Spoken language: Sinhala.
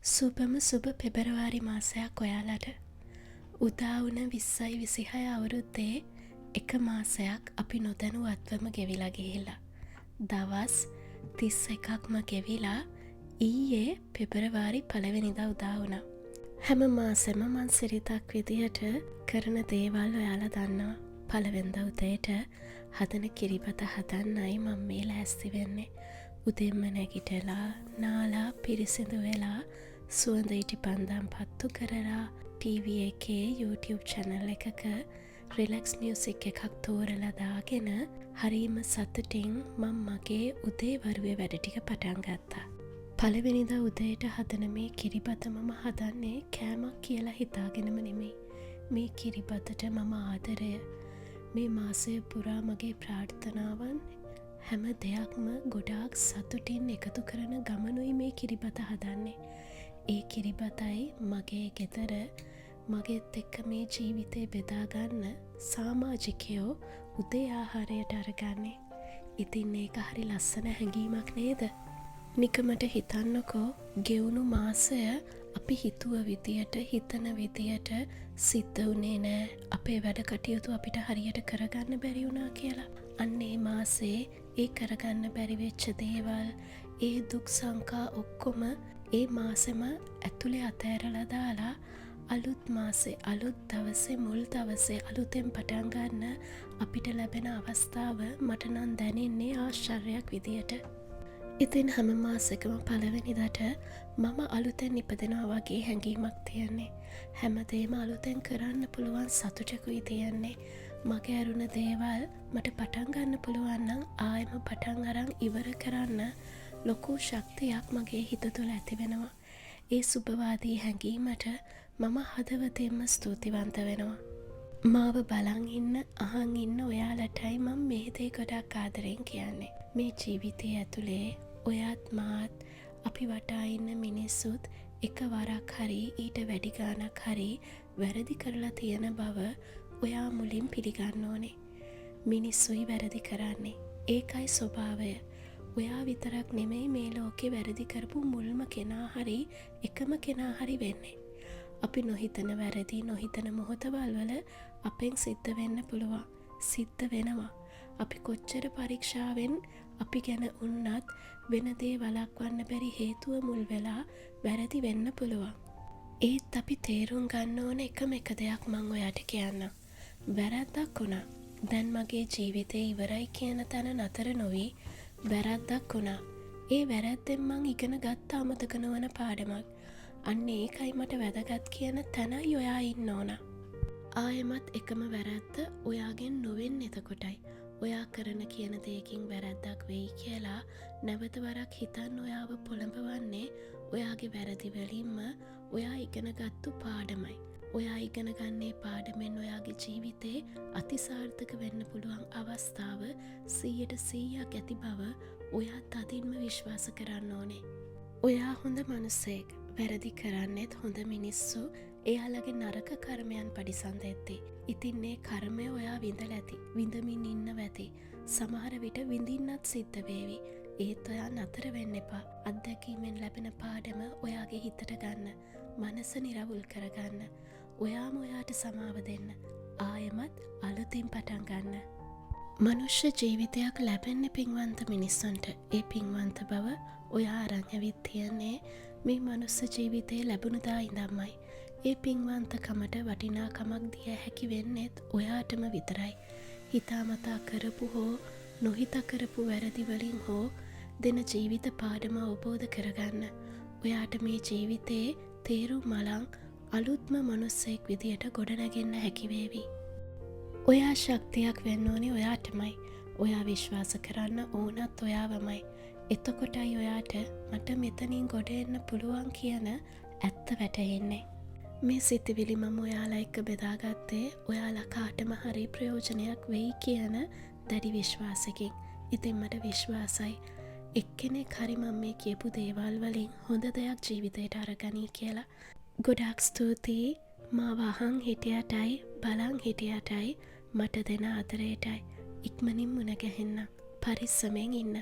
සුබම සුබ පෙබරවාරි මාසයක් ඔයාලට. උදා වුණ 2026 අවුරුද්දේ එක මාසයක් අපි නොදැනුවත්වම ගෙවිලා ගිහිල්ලා. දවස් 31ක්ම ගෙවිලා ඊයේ පෙබරවාරි 1 වෙනිදා උදා වුණා. හැම මාසෙම මං සිරිතක් විදියට කරන දේවල් ඔයාලා දන්නවා. පළවෙනිදා උදේට හදන කිරිබත හදන්නයි මම මේ ලෑස්ති වෙන්නේ. උදෙන්ම නැගිටලා නාලා පිරිසිදු වෙලා සුවඳ ඉටි පන්දම් පත්තු කරලා TV එකේ YouTube channel එකක රිලැක්ස් මියුසික් එකක් තෝරලා දාගෙන හරිම සතුටින් මම මගේ උදේ වරුවේ වැඩ ටික පටන් ගත්තා. පළවෙනිදා උදේට හදන මේ කිරිබත මම හදන්නේ කෑමක් කියලා හිතාගෙනම නෙමෙයි. මේ කිරිබතට මම ආදරය, මේ මාසය පුරා මගේ ප්‍රාර්ථනාවන් හැම දෙයක්ම ගොඩාක් සතුටින් එකතු කරන ගමනුයි මේ කිරිබත හදන්නේ. ඒ කිරිබතයි මගේ ගෙදර මගෙත් එක්ක මේ ජීවිතේ බෙදාගන්න සමාජිකයෝ උදේ ආහාරයට අරගන්නේ. ඉතින් ඒක හරි ලස්සන හැඟීමක් නේද? නිකමට හිතන්නකෝ ගෙවුණු මාසය අපි හිතුව විදියට හිතන විදියට සිද්ධ වුණේ නෑ. අපේ වැඩ කටයුතු අපිට හරියට කරගන්න බැරි වුණා කියලා. අන්න ඒ මාසේ ඒ කරගන්න බැරිවෙච්ච දේවල්, ඒ දුක් සංකා ඔක්කොම ඒ මාසෙම ඇතුළේ අතෑරලා දාලා අලුත් මාසේ අලුත් දවසේ මුල් දවසේ අලුතෙන් පටන් ගන්න අපිට ලැබෙන අවස්ථාව මට නම් දැනෙන්නේ ආශ්චර්යයක් විදියට. ඉතින් හැම මාසෙකම පළවෙනිදාට මම අලුතෙන් ඉපදෙනවා වගේ හැඟීමක් තියෙන්නේ. හැමදේම අලුතෙන් කරන්න පුළුවන් සතුටකුයි තියෙන්නේ. මගේ ඇරුණ දේවල් මට පටන් ගන්න පුළුවන් නම් ආයෙම පටන් අරන් ඉවර කරන්න ලොකු ශක්තියක් මගේ හිත තුළ ඇති වෙනවා. ඒ සුබවාදී හැඟීමට මම හදවතින්ම ස්තුතිවන්ත වෙනවා. මාව බලන් ඉන්න අහන් ඉන්න ඔයාලටයි මම මේ දේ ගොඩක් ආදරෙන් කියන්නේ. මේ ජීවිතය ඇතුලේ ඔයත් මාත් අපි වටා ඉන්න මිනිස්සුත් එක වරක් හරි ඊට වැඩි ගාණක් හරි වැරදි කරලා තියෙන බව ඔයා මුලින් පිළිගන්න ඕනේ. මිනිස්සුයි වැරදි කරන්නේ. ඒකයි ස්වභාවය. ඔයා විතරක් නෙමෙයි මේ ලෝකේ වැරදි කරපු මුල්ම කෙනා හරි එකම කෙනා හරි වෙන්නේ. අපි නොහිතන වැරදි නොහිතන මොහොතවල් වල අපෙන් සිද්ධ වෙන්න පුළුවන්. සිද්ධ වෙනවා. අපි කොච්චර පරීක්ෂාවෙන් අපි ගැන උන්නත් වෙන දේ වළක්වන්න බැරි හේතුව මුල් වෙලා වැරදි වෙන්න පුළුවන්. ඒත් අපි තේරුම් ගන්න ඕන එකම එක දෙයක් මං ඔයාට කියන්නම්. වැරද්දක් වුණා. දැන් මගේ ජීවිතේ ඉවරයි කියන තැන නතර නොවි වැරද්දක් වුණා. ඒ වැරද්දෙන් මං ඉගෙන ගත්ත අමතක නොවන පාඩමක්. අන්න ඒකයි මට වැදගත් කියන තැනයි ඔයා ඉන්න ඕන. ආයෙමත් එකම වැරද්ද ඔයාගෙන් නොවෙන්න එතකොටයි. ඔයා කරන කියන දෙයකින් වැරද්දක් වෙයි කියලා නැවත වරක් හිතන්න ඔයාව පොළඹවන්නේ ඔයාගේ වැරදි වලින්ම ඔයා ඉගෙන ගත්තු පාඩමයි. ඔයා ඉගෙන ගන්නේ පාඩමෙන් ඔයාගේ ජීවිතේ අතිසාර්ථක වෙන්න පුළුවන් අවස්ථාව 100% ඇති බව ඔයා තදින්ම විශ්වාස කරන්න ඕනේ. ඔයා හොඳ මනුස්සයෙක්. වැරදි කරන්නෙත් හොඳ මිනිස්සු එයාලගේ නරක කර්මයන් පරිසන්දෙද්දී. ඉතින් මේ කර්මය ඔයා විඳලා ඇති. විඳමින් ඉන්නව ඇති. සමහර විට විඳින්නත් සිද්ධ වේවි. ඒත් ඔයා නතර වෙන්න එපා. අත්දැකීමෙන් ලැබෙන පාඩම ඔයාගේ හිතට ගන්න. මනස නිරවුල් කරගන්න. ඔයාම ඔයාට සමාව දෙන්න. ආයෙමත් අලුතින් පටන් ගන්න. මනුෂ්‍ය ජීවිතයක් ලැබෙන්නේ පින්වන්ත මිනිස්සුන්ට. ඒ පින්වන්ත බව ඔයා අරන් ඇවිත් තියන්නේ මේ මනුස්ස ජීවිතේ ලැබුණදා ඉඳන්මයි. ඒ පින්වන්තකමට වටිනාකමක් දිය හැකි වෙන්නේත් ඔයාටම විතරයි. හිතාමතා කරපු හෝ නොහිතා කරපු වැරදි වලින් හෝ දෙන ජීවිත පාඩම අවබෝධ කරගන්න. ඔයාට මේ ජීවිතේ තේරුම් මලං අලුත්ම මනුස්සයෙක් විදියට ගොඩනැගෙන්න හැකි වේවි. ඔයා ශක්තියක් වෙන්න ඕනේ ඔයාටමයි. ඔයා විශ්වාස කරන්න ඕනත් ඔයාවමයි. එතකොටයි ඔයාට මට මෙතනින් ගොඩ එන්න පුළුවන් කියන ඇත්ත වැටහෙන්නේ. මේ සිතිවිලි මම ඔයාලා එක්ක බෙදාගත්තේ ඔයාලා කාටම හරි ප්‍රයෝජනයක් වෙයි කියන දැඩි විශ්වාසකින්. ඉතින් මට විශ්වාසයි එක්කෙනෙක් හරි මම මේ කියපු දේවල් වලින් හොඳ දෙයක් ජීවිතයට අරගනී කියලා. ගොඩාක් ස්තුතියි මාව අහන් හිටියටයි බලන් හිටියටයි මට දෙන ආදරයටයි. ඉක්මනින් මුණ ගැහෙන්න. පරිස්සමෙන් ඉන්න.